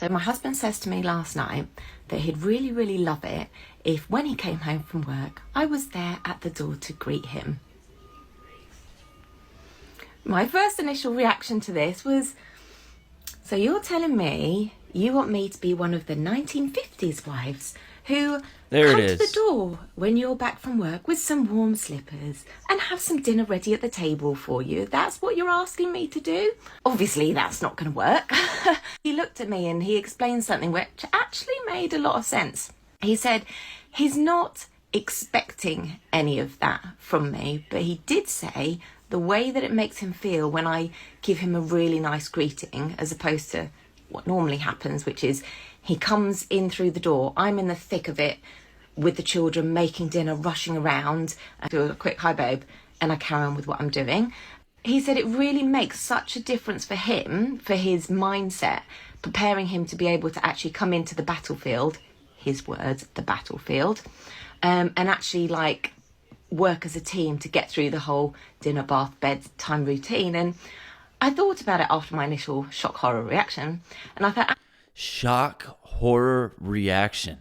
So my husband says to me last night that he'd really, really love it if when he came home from work, I was there at the door to greet him. My first initial reaction to this was, so you're telling me you want me to be one of the 1950s wives who come to the door when you're back from work with some warm slippers and have some dinner ready at the table for you? That's what you're asking me to do? Obviously, that's not going to work. He looked at me and he explained something which actually made a lot of sense. He said he's not expecting any of that from me, but he did say the way that it makes him feel when I give him a really nice greeting, as opposed to what normally happens, which is he comes in through the door, I'm in the thick of it with the children, making dinner, rushing around, I do a quick hi babe, and I carry on with what I'm doing. He said it really makes such a difference for him, for his mindset, preparing him to be able to actually come into the battlefield, his words, the battlefield, and actually like work as a team to get through the whole dinner, bath, bedtime routine. And I thought about it after my initial shock horror reaction, and I thought, shock horror reaction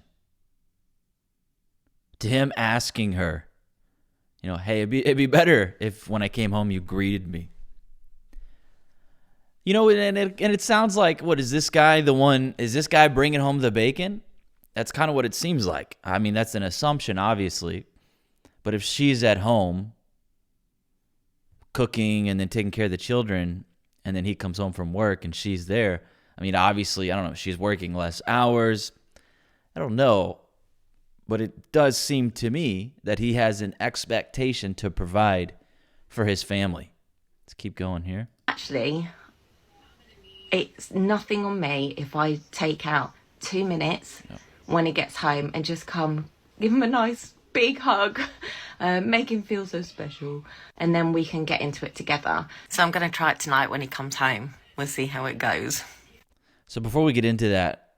to him asking her, hey, it'd be better if when I came home you greeted me. And it sounds like, what is this guy is this guy bringing home the bacon? That's kind of what it seems like. I mean, that's an assumption, obviously. But if she's at home cooking and then taking care of the children, and then he comes home from work and she's there, I mean, obviously, I don't know, she's working less hours. I don't know. But it does seem to me that he has an expectation to provide for his family. Let's keep going here. Actually, it's nothing on me if I take out 2 minutes when he gets home and just come give him a nice big hug, make him feel so special, and then we can get into it together. So I'm going to try it tonight when he comes home. We'll see how it goes. So before we get into that,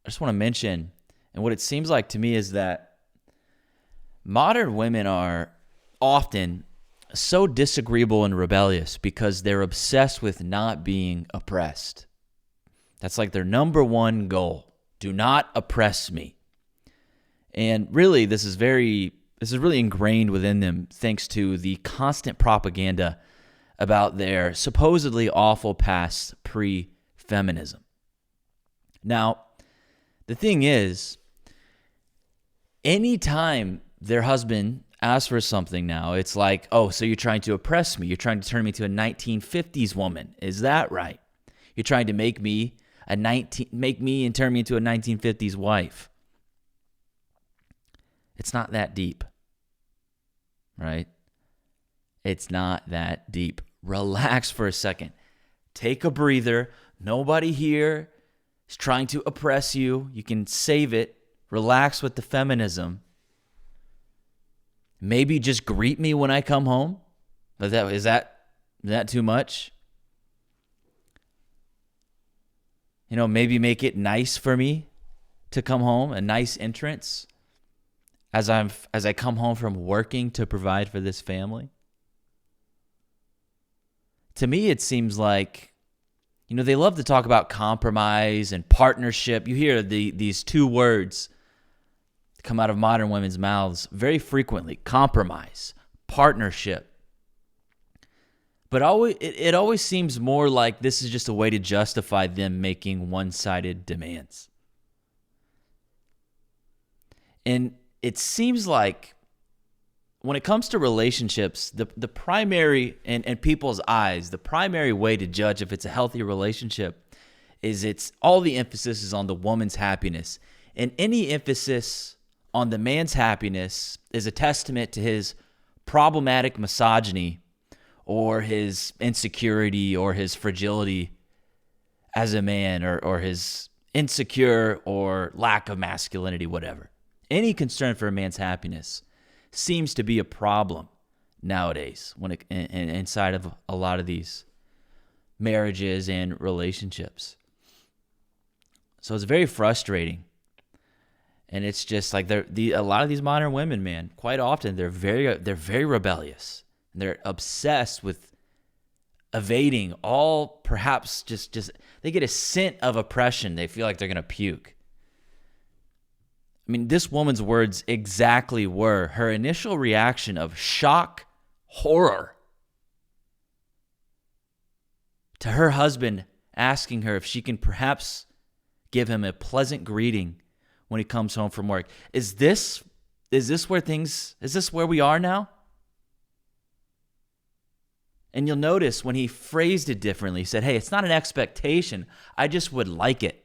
I just want to mention, and what it seems like to me is that modern women are often so disagreeable and rebellious because they're obsessed with not being oppressed. That's like their number one goal. Do not oppress me. And really, this is really ingrained within them thanks to the constant propaganda about their supposedly awful past pre-feminism. Now, the thing is, anytime their husband asks for something now, it's like, oh, so you're trying to oppress me. You're trying to turn me to a 1950s woman. Is that right? You're trying to make me and turn me into a 1950s wife. It's not that deep, right? It's not that deep. Relax for a second. Take a breather. Nobody here is trying to oppress you. You can save it. Relax with the feminism. Maybe just greet me when I come home. But is that too much? Maybe make it nice for me to come home, a nice entrance as I come home from working to provide for this family. To me, it seems like, they love to talk about compromise and partnership. You hear these two words come out of modern women's mouths very frequently: compromise, partnership. But it always seems more like this is just a way to justify them making one-sided demands. And it seems like when it comes to relationships, the primary, in people's eyes, the primary way to judge if it's a healthy relationship is all the emphasis is on the woman's happiness. And any emphasis on the man's happiness is a testament to his problematic misogyny or his insecurity or his fragility as a man or his insecure or lack of masculinity, whatever. Any concern for a man's happiness seems to be a problem nowadays inside of a lot of these marriages and relationships. So it's very frustrating. And it's just like a lot of these modern women, man, quite often they're very rebellious. And they're obsessed with evading, all perhaps just they get a scent of oppression. They feel like they're going to puke. I mean, this woman's words exactly were her initial reaction of shock, horror, to her husband asking her if she can perhaps give him a pleasant greeting when he comes home from work. Is this where we are now? And you'll notice when he phrased it differently, he said, hey, it's not an expectation. I just would like it.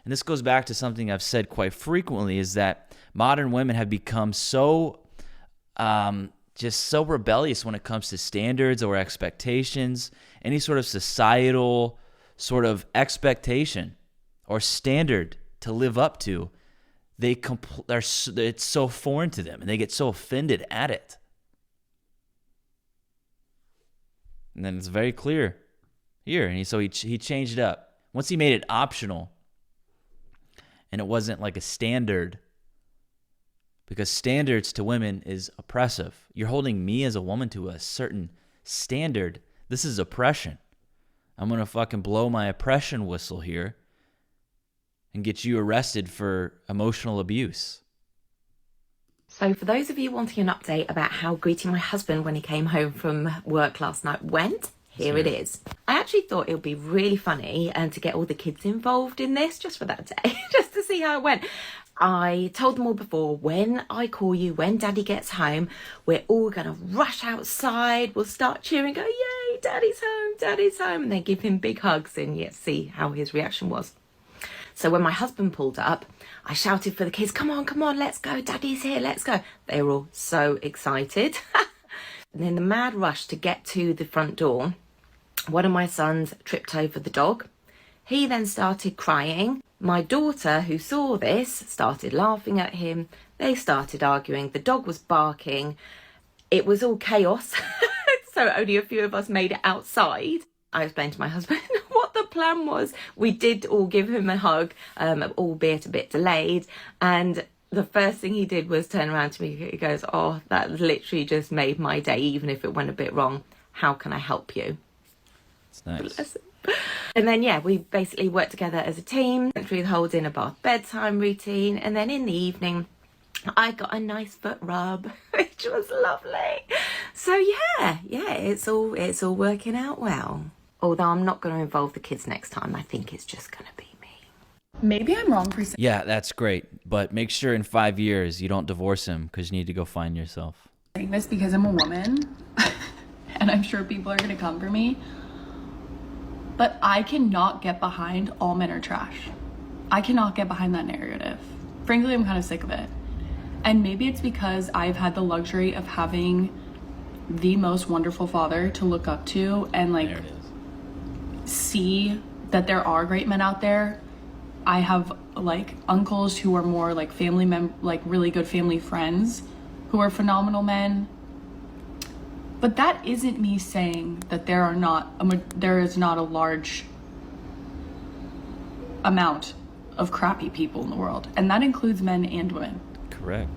And this goes back to something I've said quite frequently, is that modern women have become so rebellious when it comes to standards or expectations, any sort of societal sort of expectation or standard to live up to. It's so foreign to them, and they get so offended at it. And then it's very clear here. And so he changed it up. Once he made it optional, and it wasn't like a standard, because standards to women is oppressive. You're holding me as a woman to a certain standard. This is oppression. I'm going to fucking blow my oppression whistle here and get you arrested for emotional abuse. So for those of you wanting an update about how greeting my husband when he came home from work last night went, here it is. I actually thought it would be really funny to get all the kids involved in this just for that day, just to see how it went. I told them all before, when I call you, when Daddy gets home, we're all going to rush outside. We'll start cheering, go, yay, Daddy's home, Daddy's home. And then give him big hugs and see how his reaction was. So when my husband pulled up, I shouted for the kids, come on, let's go. Daddy's here, let's go. They were all so excited. And in the mad rush to get to the front door, one of my sons tripped over the dog. He then started crying. My daughter, who saw this, started laughing at him. They started arguing. The dog was barking. It was all chaos. So only a few of us made it outside. I explained to my husband what the plan was. We did all give him a hug, albeit a bit delayed. And the first thing he did was turn around to me. He goes, oh, that literally just made my day, even if it went a bit wrong. How can I help you? It's nice. And then, we basically worked together as a team, went through the whole dinner bath bedtime routine. And then in the evening, I got a nice foot rub, which was lovely. So it's all working out well. Although I'm not going to involve the kids next time. I think it's just going to be me. Maybe I'm wrong for saying. Yeah, that's great. But make sure in 5 years you don't divorce him, because you need to go find yourself. Saying this because I'm a woman, and I'm sure people are going to come for me. But I cannot get behind all men are trash. I cannot get behind that narrative. Frankly, I'm kind of sick of it. And maybe it's because I've had the luxury of having the most wonderful father to look up to and see that there are great men out there. I have uncles who are more family really good family friends who are phenomenal men. But that isn't me saying that there is not a large amount of crappy people in the world, and that includes men and women. Correct.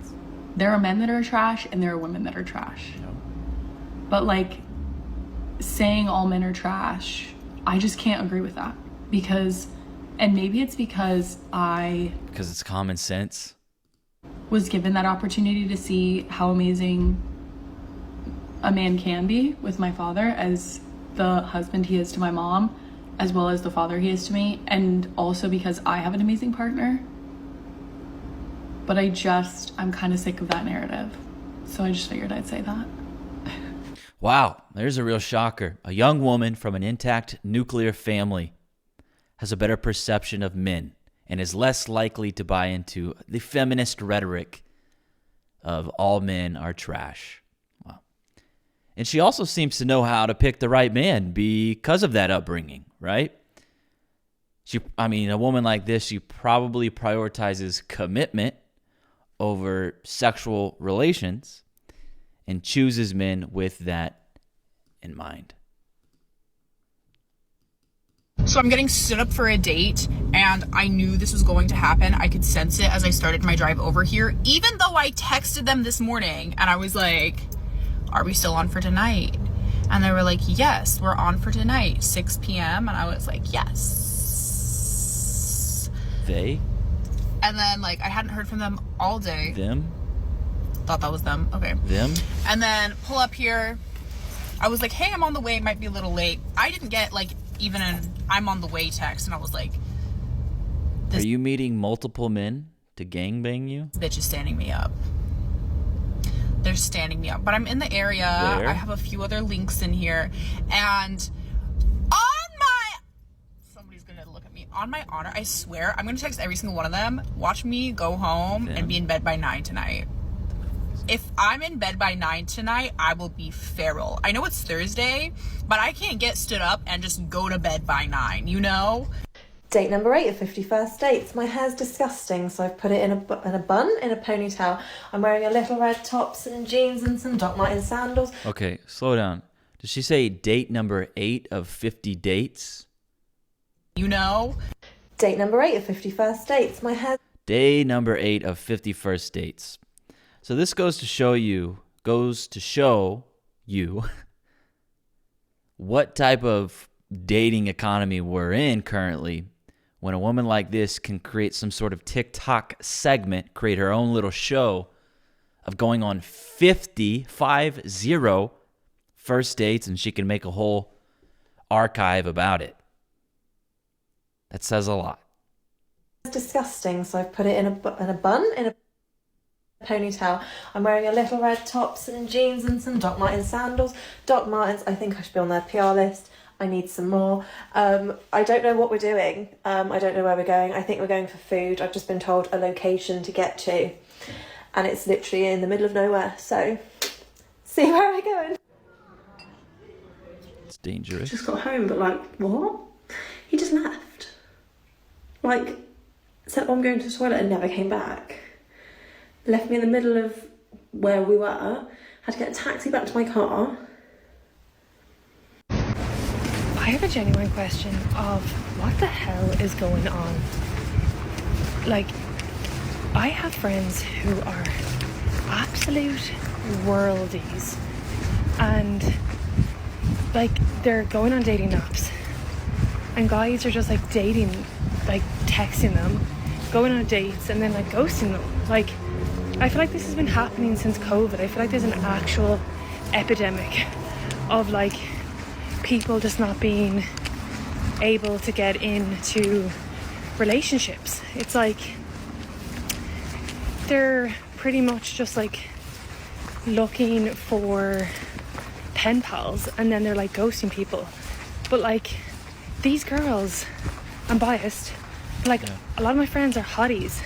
There are men that are trash and there are women that are trash. Yep. But saying all men are trash, I just can't agree with that, because maybe it's because it's common sense, was given that opportunity to see how amazing a man can be with my father, as the husband he is to my mom, as well as the father he is to me, and also because I have an amazing partner. But I'm kind of sick of that narrative. So I just figured I'd say that. Wow, there's a real shocker. A young woman from an intact nuclear family has a better perception of men and is less likely to buy into the feminist rhetoric of all men are trash. Wow. And she also seems to know how to pick the right man because of that upbringing, right? A woman like this, she probably prioritizes commitment over sexual relations and chooses men with that in mind. So I'm getting stood up for a date, and I knew this was going to happen. I could sense it as I started my drive over here, even though I texted them this morning and I was like, are we still on for tonight? And And they were like, yes, we're on for tonight, 6 p.m. And I was like, yes. They? And then, like, I hadn't heard from them all day. Them? Thought that was them. Okay. Them? And then pull up here. I was like, hey, I'm on the way. Might be a little late. I didn't get, like, even an I'm on the way text. And I was like, are you meeting multiple men to gangbang you? Bitch is standing me up. They're standing me up. But I'm in the area. Where? I have a few other links in here. And somebody's gonna look at me. On my honor, I swear, I'm gonna text every single one of them. Watch me go home and be in bed by 9 tonight. If I'm in bed by 9 tonight, I will be feral. I know it's Thursday, but I can't get stood up and just go to bed by 9, you know? Date number 8 of 51st Dates. My hair's disgusting, so I've put it in a bun, in a ponytail. I'm wearing a little red top, some jeans and some Doc Martens sandals. Okay, slow down. Did she say date number 8 of 50 dates? You know? Date number 8 of 51st Dates. My hair... Day number 8 of 51st Dates. So this goes to show you what type of dating economy we're in currently, when a woman like this can create some sort of TikTok segment, create her own little show of going on 50 first dates, and she can make a whole archive about it. That says a lot. It's disgusting, so I've put it in a bun, in a ponytail. I'm wearing a little red top, some jeans and some Doc Martens sandals. Doc Martens, I think I should be on their PR list. I need some more. I don't know what we're doing. I don't know where we're going. I think we're going for food. I've just been told a location to get to, and it's literally in the middle of nowhere. So, see where we're going. It's dangerous. Just got home, but like, what? He just left. Like, said, I'm going to the toilet and never came back. Left me in the middle of where we were. Had to get a taxi back to my car. I have a genuine question of what the hell is going on. Like, I have friends who are absolute worldies, and like, they're going on dating apps, and guys are just like dating, like texting them, going on dates, and then like ghosting them. Like, I feel like this has been happening since COVID. I feel like there's an actual epidemic of like people just not being able to get into relationships. It's like they're pretty much just like looking for pen pals, and then they're like ghosting people. But like, these girls, I'm biased, but like a lot of my friends are hotties,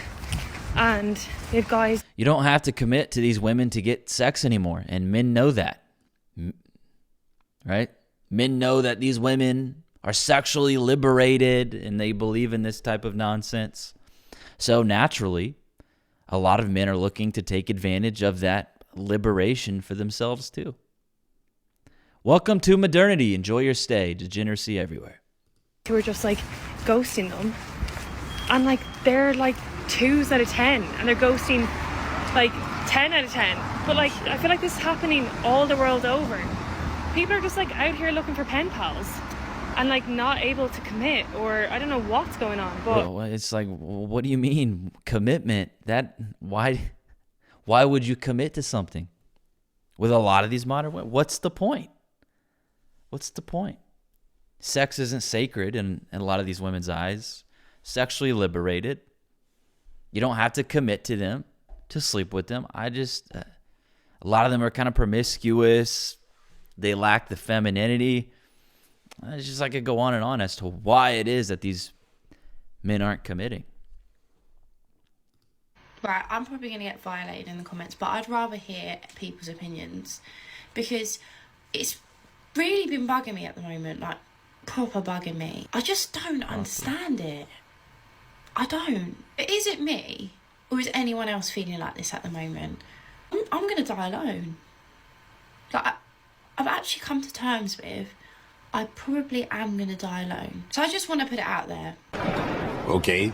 and they have guys. You don't have to commit to these women to get sex anymore, and men know that, right? Men know that these women are sexually liberated, and they believe in this type of nonsense. So naturally, a lot of men are looking to take advantage of that liberation for themselves too. Welcome to modernity. Enjoy your stay. Degeneracy everywhere. Who are just like ghosting them, and like they're like 2s out of 10, and they're ghosting like 10 out of 10. But like, I feel like this is happening all the world over. People are just like out here looking for pen pals and like not able to commit, or I don't know what's going on. But well, it's like, what do you mean commitment? Why would you commit to something? With a lot of these modern women, what's the point? What's the point? Sex isn't sacred in a lot of these women's eyes. Sexually liberated. You don't have to commit to them to sleep with them. A lot of them are kind of promiscuous. They lack the femininity. It's just, I could go on and on as to why it is that these men aren't committing. Right, I'm probably going to get violated in the comments, but I'd rather hear people's opinions, because it's really been bugging me at the moment, like proper bugging me. I just don't understand it. I don't. Is it me, or is anyone else feeling like this at the moment? I'm going to die alone. Like, I've actually come to terms with, I probably am going to die alone. So I just want to put it out there. Okay.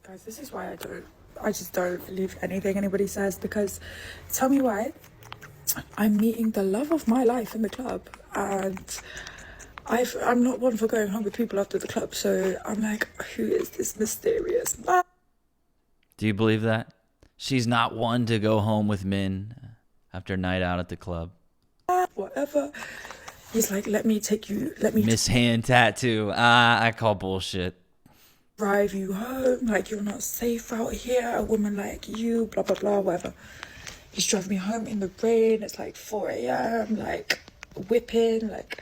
Guys, this is why I just don't believe anything anybody says, because tell me why I'm meeting the love of my life in the club, and I'm not one for going home with people after the club, so I'm like, who is this mysterious man? Do you believe that? She's not one to go home with men after a night out at the club. Whatever. He's like, let me Miss Hand Tattoo. I call bullshit. Drive you home, like you're not safe out here, a woman like you, blah blah blah, whatever. He's driving me home in the rain, it's like 4 a.m, like whipping, like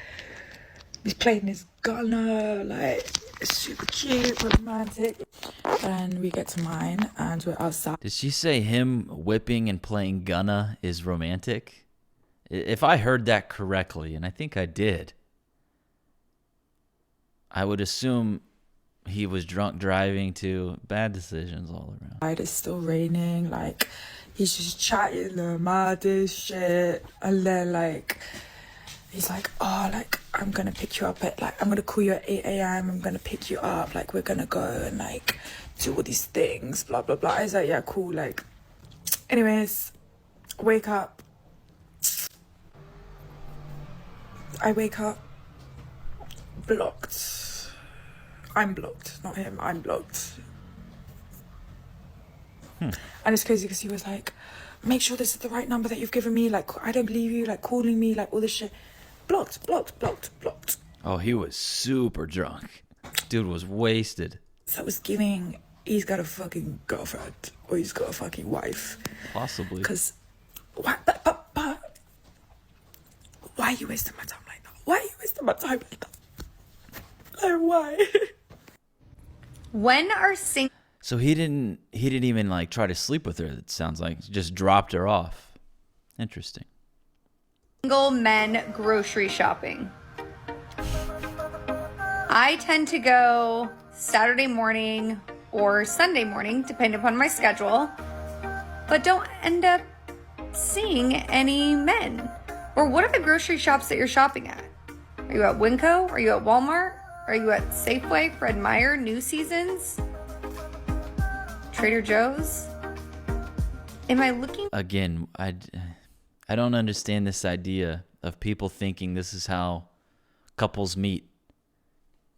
he's playing his gunner, like it's super cute, romantic. And we get to mine and we're outside. Did she say him whipping and playing gunna is romantic? If I heard that correctly, and I think I did, I would assume he was drunk driving too. Bad decisions all around. It's still raining, like he's just chatting the maddest shit, and then like he's like, oh, like I'm gonna pick you up at, like I'm gonna call you at 8 a.m, I'm gonna pick you up, like we're gonna go and like do all these things, blah blah blah. I was like, yeah, cool. Like anyways, wake up. I wake up blocked. I'm blocked, not him, I'm blocked. And it's crazy because he was like, make sure this is the right number that you've given me, like I don't believe you, like calling me, like all this shit. Blocked. Oh, he was super drunk. Dude was wasted. So I was giving, he's got a fucking girlfriend or he's got a fucking wife. Possibly. Because, but why are you wasting my time like that? Why are you wasting my time like that? Like, why? When are single So he didn't even like try to sleep with her, it sounds like. He just dropped her off. Interesting. men grocery shopping? I tend to go Saturday morning or Sunday morning, depending upon my schedule, but don't end up seeing any men. Or what are the grocery shops that you're shopping at? Are you at Winco? Are you at Walmart? Are you at Safeway, Fred Meyer, New Seasons, Trader Joe's? Am I looking? Again, I don't understand this idea of people thinking this is how couples meet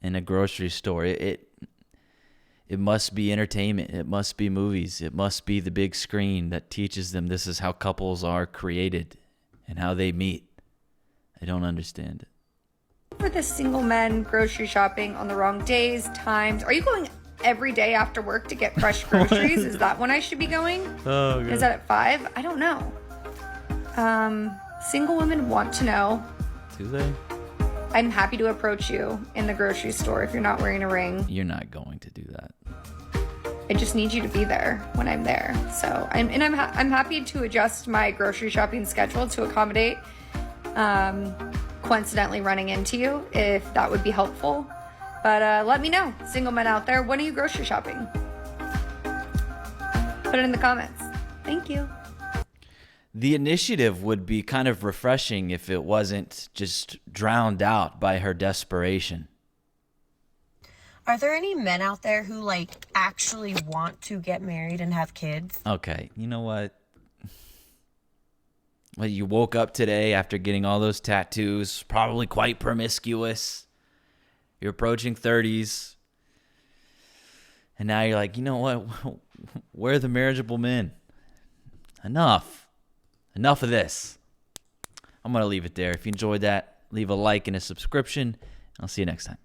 in a grocery store. It must be entertainment. It must be movies. It must be the big screen that teaches them this is how couples are created and how they meet. I don't understand it. For the single men grocery shopping on the wrong days, times. Are you going every day after work to get fresh groceries? Is that when I should be going? Oh, God. Is that at 5? I don't know. Single women want to know. Do they? I'm happy to approach you in the grocery store if you're not wearing a ring. You're not going to do that. I just need you to be there when I'm there. So I'm happy to adjust my grocery shopping schedule to accommodate coincidentally running into you if that would be helpful. But let me know, single men out there, when are you grocery shopping? Put it in the comments. Thank you. The initiative would be kind of refreshing if it wasn't just drowned out by her desperation. Are there any men out there who like actually want to get married and have kids? Okay, you know what? Well, you woke up today after getting all those tattoos, probably quite promiscuous. You're approaching 30s. And now you're like, you know what? Where are the marriageable men? Enough of this. I'm going to leave it there. If you enjoyed that, leave a like and a subscription. I'll see you next time.